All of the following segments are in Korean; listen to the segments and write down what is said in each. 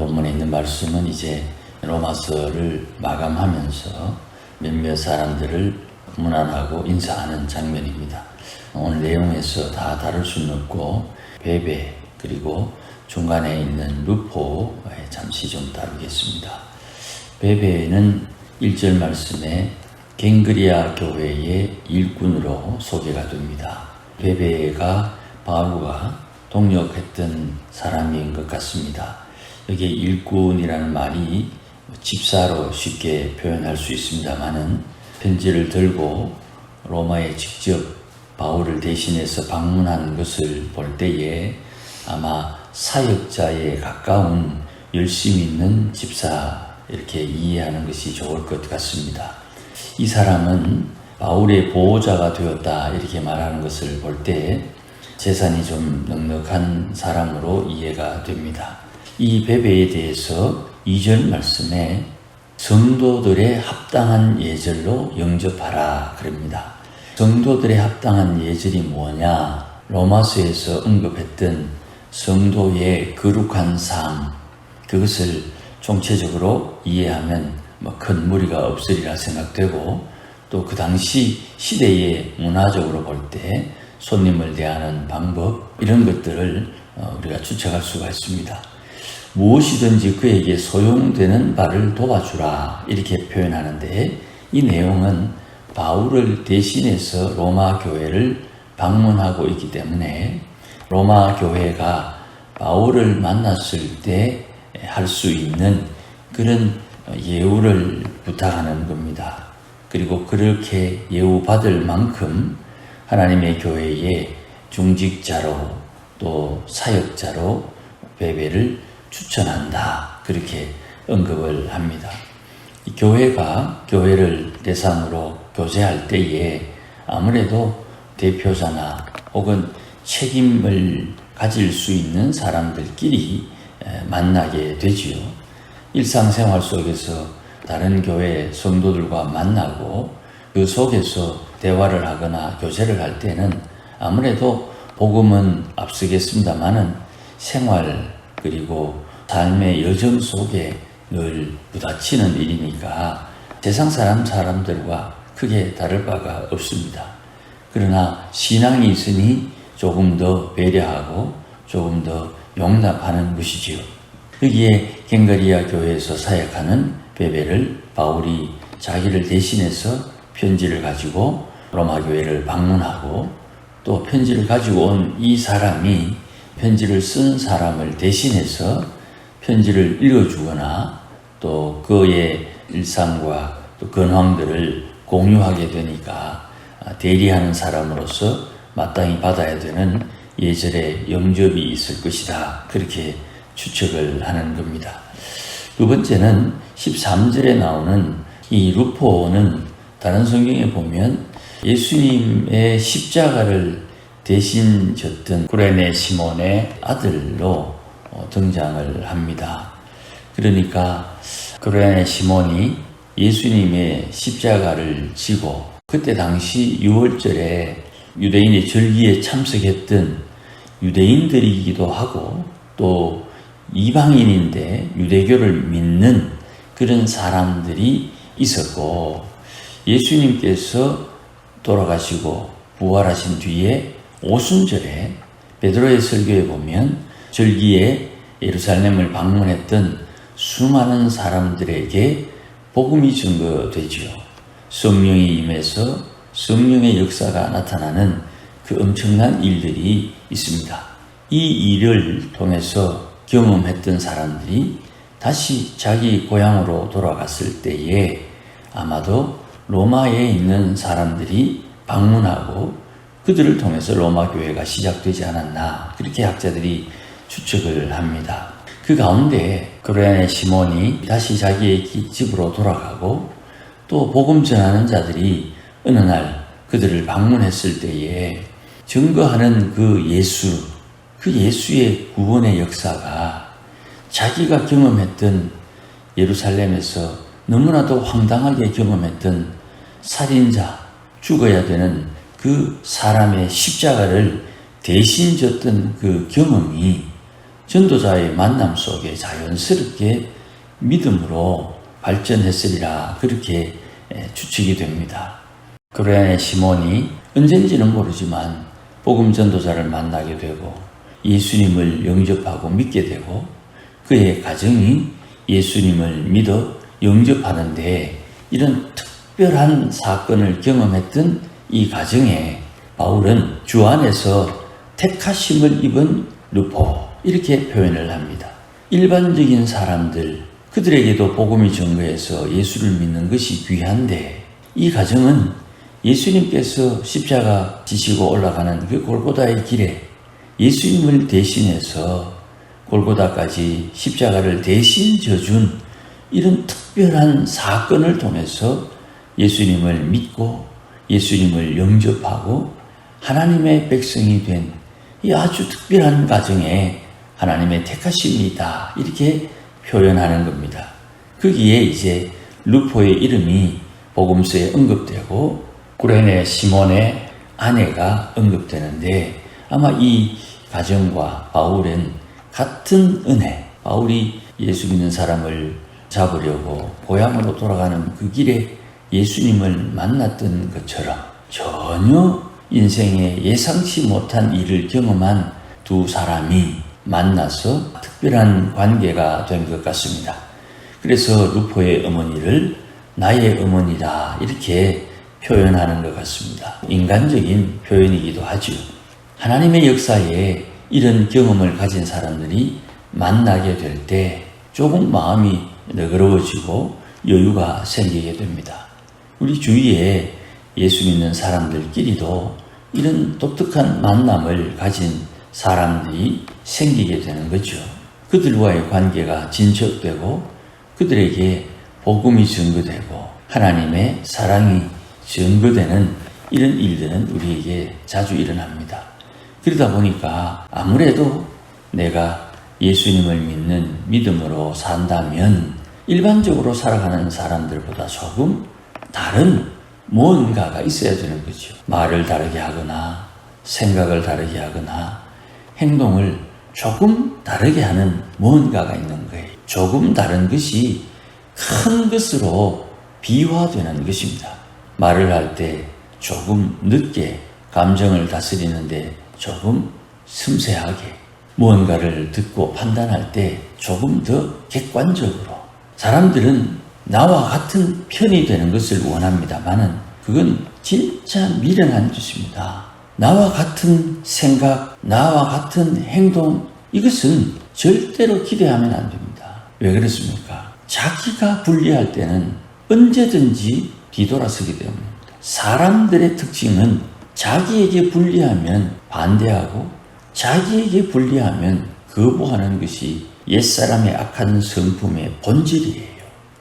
본문에 있는 말씀은 이제 로마서를 마감하면서 몇몇 사람들을 문안하고 인사하는 장면입니다. 오늘 내용에서 다 다룰 수는 없고 베베 그리고 중간에 있는 루포에 잠시 좀 다루겠습니다. 베베는 1절 말씀에 갱그리아 교회의 일꾼으로 소개가 됩니다. 베베가 바울과 동역했던 사람인 것 같습니다. 여기 일꾼이라는 말이 집사로 쉽게 표현할 수 있습니다만은 편지를 들고 로마에 직접 바울을 대신해서 방문한 것을 볼 때에 아마 사역자에 가까운 열심 있는 집사 이렇게 이해하는 것이 좋을 것 같습니다. 이 사람은 바울의 보호자가 되었다 이렇게 말하는 것을 볼 때 재산이 좀 넉넉한 사람으로 이해가 됩니다. 이 베베에 대해서 2절 말씀에 성도들의 합당한 예절로 영접하라 그럽니다. 성도들의 합당한 예절이 뭐냐? 로마서에서 언급했던 성도의 거룩한 삶, 그것을 총체적으로 이해하면 큰 무리가 없으리라 생각되고, 또 그 당시 시대의 문화적으로 볼 때 손님을 대하는 방법, 이런 것들을 우리가 추측할 수가 있습니다. 무엇이든지 그에게 소용되는 바를 도와주라 이렇게 표현하는데, 이 내용은 바울을 대신해서 로마 교회를 방문하고 있기 때문에 로마 교회가 바울을 만났을 때 할 수 있는 그런 예우를 부탁하는 겁니다. 그리고 그렇게 예우받을 만큼 하나님의 교회의 중직자로 또 사역자로 베베를 추천한다. 그렇게 언급을 합니다. 이 교회가 교회를 대상으로 교제할 때에 아무래도 대표자나 혹은 책임을 가질 수 있는 사람들끼리 만나게 되지요. 일상생활 속에서 다른 교회 성도들과 만나고 그 속에서 대화를 하거나 교제를 할 때는 아무래도 복음은 앞서겠습니다만은 생활 그리고 삶의 여정 속에 늘 부딪히는 일이니까 세상 사람들과 크게 다를 바가 없습니다. 그러나 신앙이 있으니 조금 더 배려하고 조금 더 용납하는 것이지요. 여기에 갱가리아 교회에서 사역하는 베베를 바울이 자기를 대신해서 편지를 가지고 로마 교회를 방문하고, 또 편지를 가지고 온 이 사람이 편지를 쓴 사람을 대신해서 편지를 읽어주거나 또 그의 일상과 또 근황들을 공유하게 되니까 대리하는 사람으로서 마땅히 받아야 되는 예절의 영접이 있을 것이다. 그렇게 추측을 하는 겁니다. 두 번째는 13절에 나오는 이 루포는 다른 성경에 보면 예수님의 십자가를 대신 졌던 구레네 시몬의 아들로 등장을 합니다. 그러니까 구레네 시몬이 예수님의 십자가를 지고 그때 당시 6월절에 유대인의 절기에 참석했던 유대인들이기도 하고 또 이방인인데 유대교를 믿는 그런 사람들이 있었고, 예수님께서 돌아가시고 부활하신 뒤에 오순절에 베드로의 설교에 보면 절기에 예루살렘을 방문했던 수많은 사람들에게 복음이 증거되지요. 성령이 임해서 성령의 역사가 나타나는 그 엄청난 일들이 있습니다. 이 일을 통해서 경험했던 사람들이 다시 자기 고향으로 돌아갔을 때에 아마도 로마에 있는 사람들이 방문하고 그들을 통해서 로마 교회가 시작되지 않았나, 그렇게 학자들이 추측을 합니다. 그 가운데 구레네 시몬이 다시 자기의 집으로 돌아가고 또 복음 전하는 자들이 어느 날 그들을 방문했을 때에 증거하는 그 예수의 구원의 역사가 자기가 경험했던 예루살렘에서 너무나도 황당하게 경험했던 살인자, 죽어야 되는 그 사람의 십자가를 대신 졌던 그 경험이 전도자의 만남 속에 자연스럽게 믿음으로 발전했으리라 그렇게 추측이 됩니다. 그레네 시몬이 언젠지는 모르지만 복음 전도자를 만나게 되고 예수님을 영접하고 믿게 되고 그의 가정이 예수님을 믿어 영접하는데 이런 특별한 사건을 경험했던 이 가정에 바울은 주 안에서 택하심을 입은 루포 이렇게 표현을 합니다. 일반적인 사람들 그들에게도 복음이 증거해서 예수를 믿는 것이 귀한데 이 가정은 예수님께서 십자가 지시고 올라가는 그 골고다의 길에 예수님을 대신해서 골고다까지 십자가를 대신 져준 이런 특별한 사건을 통해서 예수님을 믿고 예수님을 영접하고 하나님의 백성이 된 이 아주 특별한 가정에 하나님의 택하심이다 이렇게 표현하는 겁니다. 거기에 이제 루포의 이름이 복음서에 언급되고 구레네 시몬의 아내가 언급되는데 아마 이 가정과 바울은 같은 은혜, 바울이 예수 믿는 사람을 잡으려고 고향으로 돌아가는 그 길에 예수님을 만났던 것처럼 전혀 인생에 예상치 못한 일을 경험한 두 사람이 만나서 특별한 관계가 된 것 같습니다. 그래서 루포의 어머니를 나의 어머니다 이렇게 표현하는 것 같습니다. 인간적인 표현이기도 하죠. 하나님의 역사에 이런 경험을 가진 사람들이 만나게 될 때 조금 마음이 너그러워지고 여유가 생기게 됩니다. 우리 주위에 예수 믿는 사람들끼리도 이런 독특한 만남을 가진 사람들이 생기게 되는 거죠. 그들과의 관계가 진척되고 그들에게 복음이 증거되고 하나님의 사랑이 증거되는 이런 일들은 우리에게 자주 일어납니다. 그러다 보니까 아무래도 내가 예수님을 믿는 믿음으로 산다면 일반적으로 살아가는 사람들보다 조금 다른 무언가가 있어야 되는 거죠. 말을 다르게 하거나 생각을 다르게 하거나 행동을 조금 다르게 하는 무언가가 있는 거예요. 조금 다른 것이 큰 것으로 비화되는 것입니다. 말을 할 때 조금 늦게 감정을 다스리는데 조금 섬세하게 무언가를 듣고 판단할 때 조금 더 객관적으로 사람들은 나와 같은 편이 되는 것을 원합니다만은 그건 진짜 미련한 짓입니다. 나와 같은 생각, 나와 같은 행동 이것은 절대로 기대하면 안 됩니다. 왜 그렇습니까? 자기가 불리할 때는 언제든지 뒤돌아서기 때문입니다. 사람들의 특징은 자기에게 불리하면 반대하고 자기에게 불리하면 거부하는 것이 옛사람의 악한 성품의 본질이에요.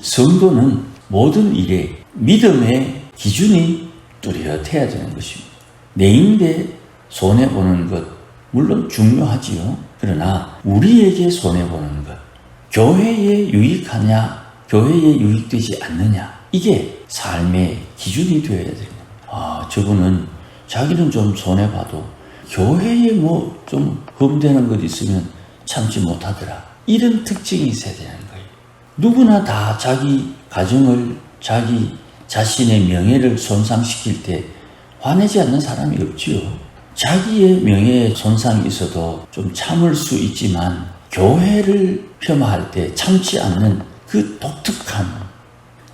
성도는 모든 일에 믿음의 기준이 뚜렷해야 되는 것입니다. 내인데 손해보는 것 물론 중요하지요. 그러나 우리에게 손해보는 것 교회에 유익하냐 교회에 유익되지 않느냐 이게 삶의 기준이 되어야 됩니다. 저분은 자기는 좀 손해봐도 교회에 뭐 좀 흠되는 것 있으면 참지 못하더라. 이런 특징이 있어야 되는 거예요. 누구나 다 자기 가정을 자기 자신의 명예를 손상시킬 때 화내지 않는 사람이 없지요. 자기의 명예에 손상이 있어도 좀 참을 수 있지만 교회를 폄하할 때 참지 않는 그 독특함,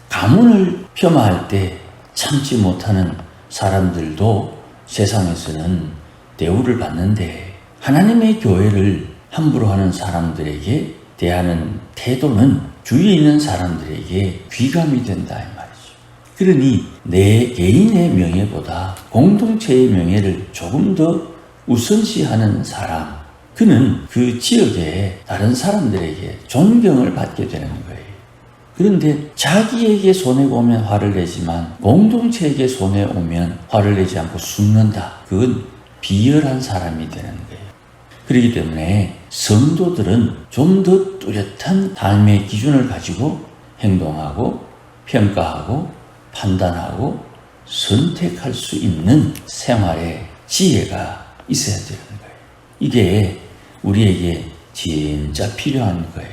가문을 폄하할 때 참지 못하는 사람들도 세상에서는 대우를 받는데 하나님의 교회를 함부로 하는 사람들에게 대하는 태도는 주위에 있는 사람들에게 귀감이 된다 이 말이죠. 그러니 내 개인의 명예보다 공동체의 명예를 조금 더 우선시하는 사람, 그는 그 지역의 다른 사람들에게 존경을 받게 되는 거예요. 그런데 자기에게 손해보면 화를 내지만 공동체에게 손해오면 화를 내지 않고 숨는다. 그건 비열한 사람이 되는 거예요. 그렇기 때문에 성도들은 좀 더 뚜렷한 삶의 기준을 가지고 행동하고 평가하고 판단하고 선택할 수 있는 생활의 지혜가 있어야 되는 거예요. 이게 우리에게 진짜 필요한 거예요.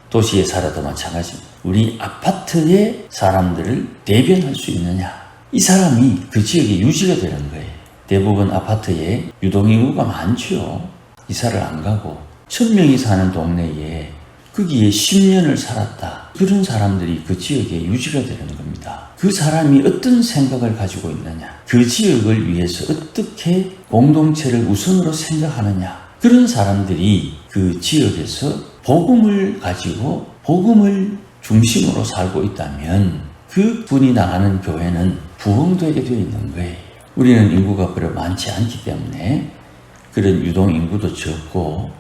도시에 살아도 마찬가지입니다. 우리 아파트의 사람들을 대변할 수 있느냐? 이 사람이 그 지역에 유지가 되는 거예요. 대부분 아파트에 유동인구가 많죠. 이사를 안 가고 1000명이 사는 동네에 거기에 10년을 살았다. 그런 사람들이 그 지역에 유지가 되는 겁니다. 그 사람이 어떤 생각을 가지고 있느냐? 그 지역을 위해서 어떻게 공동체를 우선으로 생각하느냐? 그런 사람들이 그 지역에서 복음을 가지고 복음을 중심으로 살고 있다면 그 분이 나가는 교회는 부흥되게 되어 있는 거예요. 우리는 인구가 그렇게 많지 않기 때문에 그런 유동 인구도 적고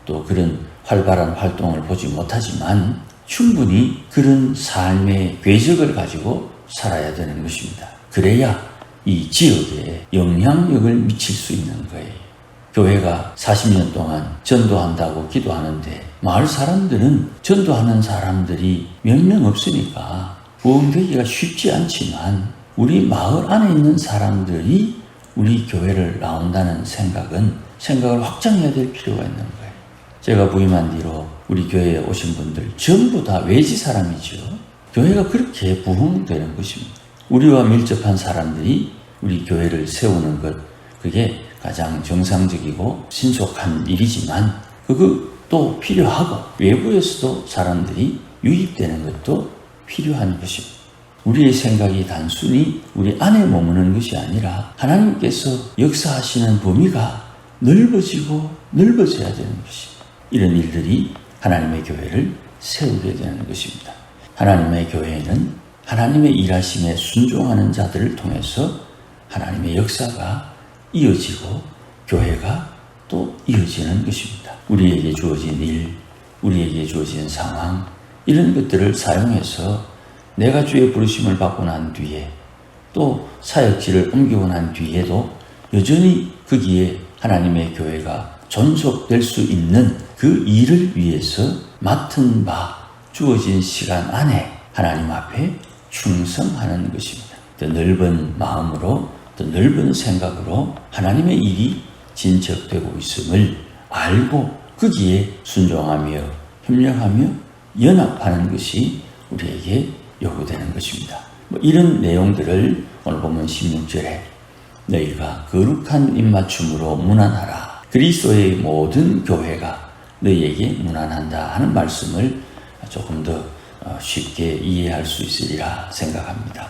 또 그런 활발한 활동을 보지 못하지만 충분히 그런 삶의 궤적을 가지고 살아야 되는 것입니다. 그래야 이 지역에 영향력을 미칠 수 있는 거예요. 교회가 40년 동안 전도한다고 기도하는데 마을 사람들은 전도하는 사람들이 몇 명 없으니까 부흥되기가 쉽지 않지만 우리 마을 안에 있는 사람들이 우리 교회를 나온다는 생각을 확장해야 될 필요가 있는 거예요. 제가 부임한 뒤로 우리 교회에 오신 분들 전부 다 외지 사람이죠. 교회가 그렇게 부흥되는 것입니다. 우리와 밀접한 사람들이 우리 교회를 세우는 것, 그게 가장 정상적이고 신속한 일이지만 그것도 필요하고 외부에서도 사람들이 유입되는 것도 필요한 것입니다. 우리의 생각이 단순히 우리 안에 머무는 것이 아니라 하나님께서 역사하시는 범위가 넓어져야 되는 것입니다. 이런 일들이 하나님의 교회를 세우게 되는 것입니다. 하나님의 교회는 하나님의 일하심에 순종하는 자들을 통해서 하나님의 역사가 이어지고 교회가 또 이어지는 것입니다. 우리에게 주어진 일, 우리에게 주어진 상황, 이런 것들을 사용해서 내가 주의 부르심을 받고 난 뒤에 또 사역지를 옮기고 난 뒤에도 여전히 거기에 하나님의 교회가 존속될 수 있는 그 일을 위해서 맡은 바 주어진 시간 안에 하나님 앞에 충성하는 것입니다. 더 넓은 마음으로, 더 넓은 생각으로 하나님의 일이 진척되고 있음을 알고 거기에 순종하며 협력하며 연합하는 것이 우리에게 요구되는 것입니다. 이런 내용들을 오늘 보면 16절에 너희가 거룩한 입맞춤으로 문안하라. 그리스도의 모든 교회가 너희에게 문안한다 하는 말씀을 조금 더 쉽게 이해할 수 있으리라 생각합니다.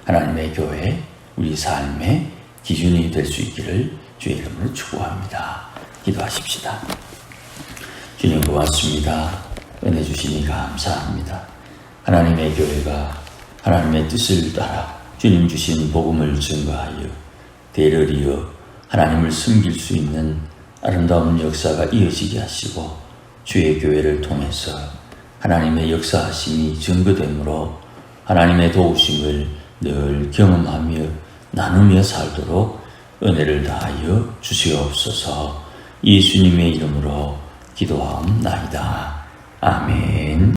하나님의 교회, 우리 삶의 기준이 될 수 있기를 주의 이름으로 축복합니다. 기도하십시다. 주님 고맙습니다. 은혜 주시니 감사합니다. 하나님의 교회가 하나님의 뜻을 따라 주님 주신 복음을 증거하여 대를 이어 하나님을 섬길 수 있는 아름다운 역사가 이어지게 하시고 주의 교회를 통해서 하나님의 역사하심이 증거되므로 하나님의 도우심을 늘 경험하며 나누며 살도록 은혜를 다하여 주시옵소서. 예수님의 이름으로 기도하옵나이다. 아멘.